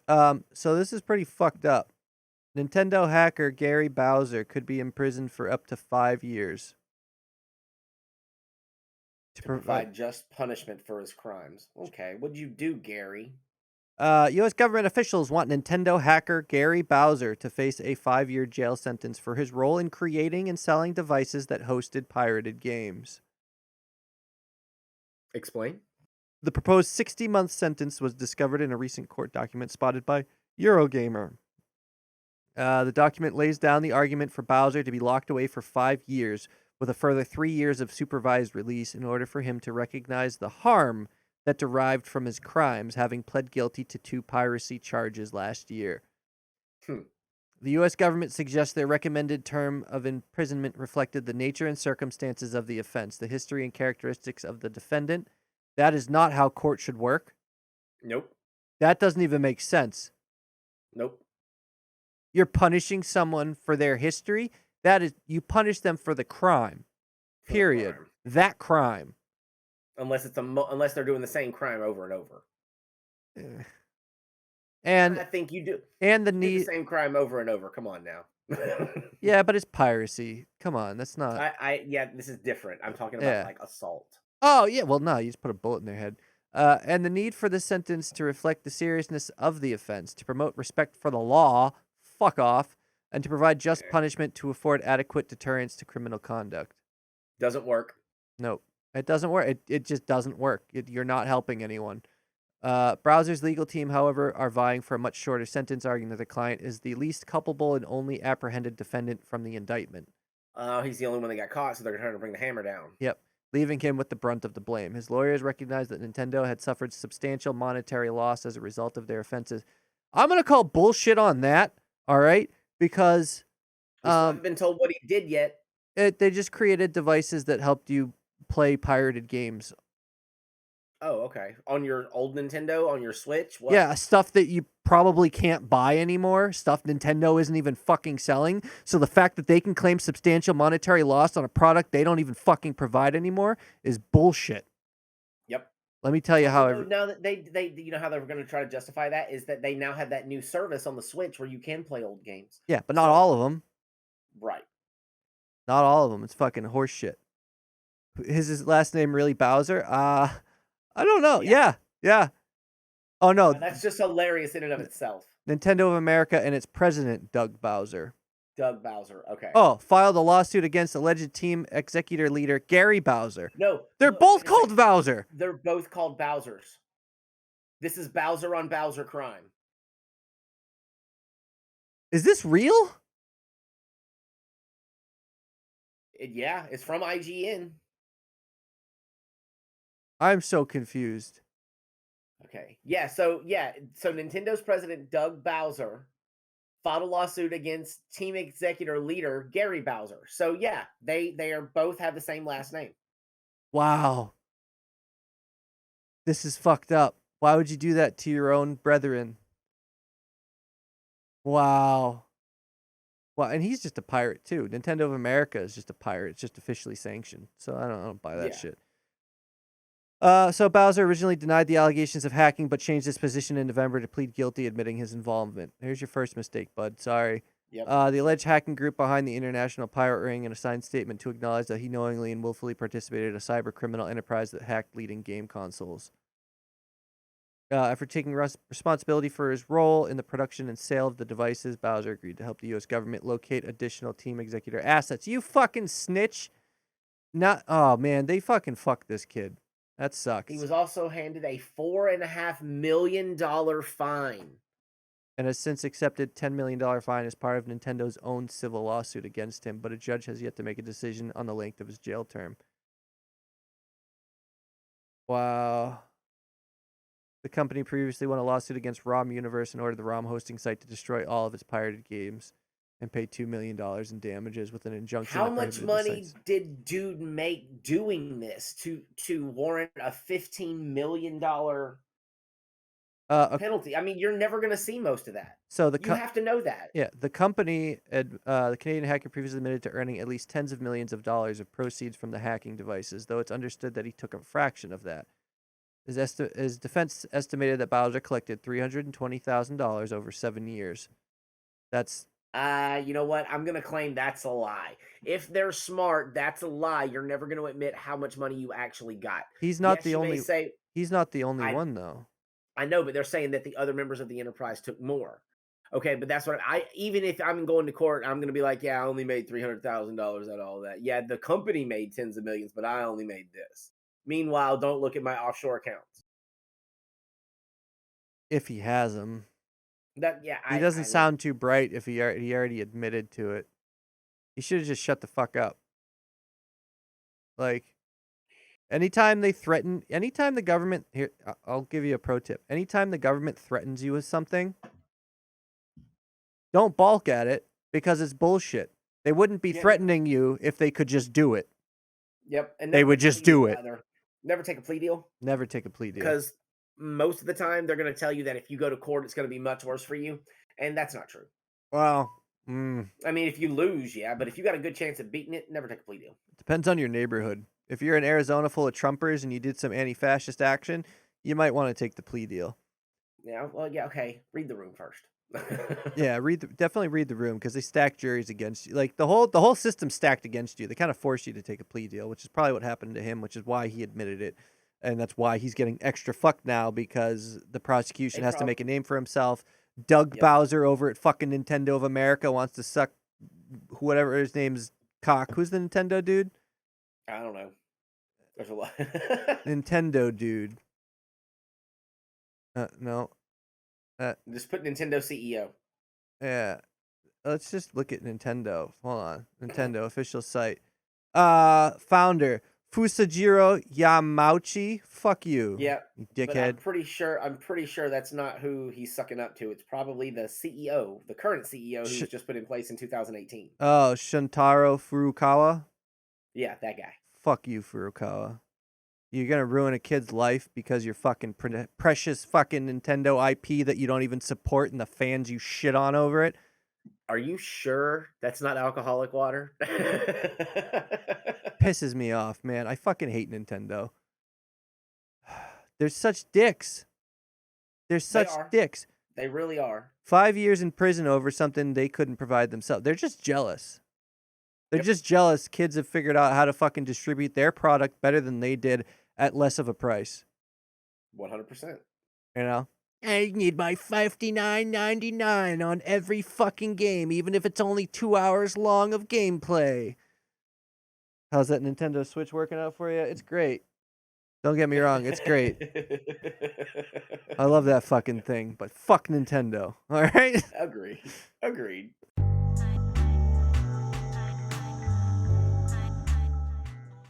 So this is pretty fucked up. Nintendo hacker Gary Bowser could be imprisoned for up to 5 years to To provide. provide just punishment for his crimes. Okay, what'd you do, Gary? U.S. government officials want Nintendo hacker Gary Bowser to face a 5-year jail sentence for his role in creating and selling devices that hosted pirated games. Explain. The proposed 60-month sentence was discovered in a recent court document spotted by Eurogamer. The document lays down the argument for Bowser to be locked away for 5 years, with a further 3 years of supervised release in order for him to recognize the harm that derived from his crimes, having pled guilty to 2 piracy charges last year. Hmm. The U.S. government suggests their recommended term of imprisonment reflected the nature and circumstances of the offense, the history and characteristics of the defendant. That is not how court should work. Nope. That doesn't even make sense. Nope. You're punishing someone for their history. That is, you punish them for the crime. For the Period. crime. That crime. Unless it's unless they're doing the same crime over and over. Eh. And I think you do. and the Do the need. same crime over and over. Come on now. Yeah, but it's piracy. Come on, that's not. Yeah, this is different. I'm talking about Yeah. like assault. Oh yeah. Well, no, you just put a bullet in their head. And the need for the sentence to reflect the seriousness of the offense, to promote respect for the law. Fuck off. And to provide just Eh, punishment to afford adequate deterrence to criminal conduct. Doesn't work. Nope. It doesn't work. It just doesn't work. You're not helping anyone. Browser's legal team, however, are vying for a much shorter sentence, arguing that the client is the least culpable and only apprehended defendant from the indictment. He's the only one that got caught, so they're trying to bring the hammer down. Yep, leaving him with the brunt of the blame. His lawyers recognized that Nintendo had suffered substantial monetary loss as a result of their offenses. I'm going to call bullshit on that, all right? Because We still haven't been told what he did yet. they just created devices that helped you play pirated games. Oh, okay. On your old Nintendo, on your Switch, what? Yeah, stuff that you probably can't buy anymore, stuff Nintendo isn't even fucking selling. So the fact that they can claim substantial monetary loss on a product they don't even fucking provide anymore is bullshit. Yep. Let me tell you how. Also, now that they you know how they're going to try to justify that is that they now have that new service on the Switch where you can play old games. Yeah, but not So, all of them. right. Not all of them. It's fucking horseshit. Is his last name really Bowser? I don't know. Yeah. Yeah. Oh no, That's just hilarious in and of itself. Nintendo of America and its president, Doug Bowser. Doug Bowser. Okay. Oh, filed a lawsuit against alleged team executor leader Gary Bowser. No, They're look, both wait a called second. Bowser. They're both called Bowsers. This is Bowser on Bowser crime. Is this real? Yeah, it's from IGN. I'm so confused. Okay. So Nintendo's president Doug Bowser filed a lawsuit against team executor leader Gary Bowser. So yeah, they are both have the same last name. Wow. This is fucked up. Why would you do that to your own brethren? Wow. Well, and he's just a pirate too. Nintendo of America is just a pirate. It's just officially sanctioned. So I don't buy that Yeah. shit. So Bowser originally denied the allegations of hacking, but changed his position in November to plead guilty, admitting his involvement. Here's your first mistake, bud. Sorry. Yep. The alleged hacking group behind the International Pirate Ring and a signed statement to acknowledge that he knowingly and willfully participated in a cyber criminal enterprise that hacked leading game consoles. After taking responsibility for his role in the production and sale of the devices, Bowser agreed to help the U.S. government locate additional team executor assets. You fucking snitch! Oh man, they fucking fucked this kid. That sucks. He was also handed a $4.5 million fine. And has since accepted $10 million fine as part of Nintendo's own civil lawsuit against him, but a judge has yet to make a decision on the length of his jail term. Wow. The company previously won a lawsuit against ROM Universe and ordered the ROM hosting site to destroy all of its pirated games and pay $2 million in damages with an injunction. How much money did dude make doing this to warrant a $15 million penalty? I mean, you're never going to see most of that. So you have to know that. Yeah, the company, the Canadian hacker previously admitted to earning at least tens of millions of dollars of proceeds from the hacking devices, though it's understood that he took a fraction of that. His defense estimated that Bowser collected $320,000 over 7 years. That's You know what? I'm gonna claim that's a lie. If they're smart, that's a lie. You're never gonna admit how much money you actually got. he's not Yes, the you may only say, he's not the only I one though. I know, but they're saying that the other members of the enterprise took more. Okay, but that's what I even if I'm going to court, I'm gonna be like, yeah, I only made $300,000 out of all that. Yeah, the company made tens of millions, but I only made this. Meanwhile, don't look at my offshore accounts. If he has them. That yeah, He I doesn't I mean, sound too bright if he already admitted to it. He should have just shut the fuck up. Like anytime the government here I'll give you a pro tip. Anytime the government threatens you with something, don't balk at it because it's bullshit. They wouldn't be yeah, threatening you if they could just do it. yep, and They never would take a just plea deal do it. either. Never take a plea deal. Never take a plea deal. Because most of the time they're going to tell you that if you go to court, it's going to be much worse for you, and that's not true. Well, I mean, if you lose, yeah, but if you got a good chance of beating it, never take a plea deal. depends on your neighborhood. If you're in Arizona full of Trumpers and you did some anti-fascist action, you might want to take the plea deal. Yeah, well, yeah, okay. Read the room first. Yeah, definitely read the room because they stack juries against you. Like the whole system stacked against you. They kind of force you to take a plea deal, which is probably what happened to him, which is why he admitted it, and that's why he's getting extra fucked now because the prosecution They has to prob- make a name for himself. Doug Yep. Bowser over at fucking Nintendo of America wants to suck whatever his name's cock. Who's the Nintendo dude? I don't know. There's a lot. Nintendo dude. No. Just put Nintendo CEO. Yeah. Let's just look at Nintendo. Hold on. Nintendo official site. Founder Fusajiro Yamauchi. Fuck you. Yeah, You but I'm dickhead. pretty sure that's not who he's sucking up to. It's probably the CEO, the current CEO, who Sh- was just put in place in 2018. oh, Shuntaro Furukawa. Yeah, that guy. Fuck you, Furukawa. You're gonna ruin a kid's life because your fucking precious fucking Nintendo IP that you don't even support and the fans you shit on over it. Are you sure that's not alcoholic water? Pisses me off, man. I fucking hate Nintendo. They're such dicks. They're They such are. dicks. They really are. 5 years in prison over something they couldn't provide themselves. They're just jealous. They're Yep. just jealous kids have figured out how to fucking distribute their product better than they did at less of a price. 100%. You know? I need my $59.99 on every fucking game, even if it's only 2 hours long of gameplay. How's that Nintendo Switch working out for you? It's great. Don't get me wrong, it's great. I love that fucking thing, but fuck Nintendo. All right? Agreed. Agreed.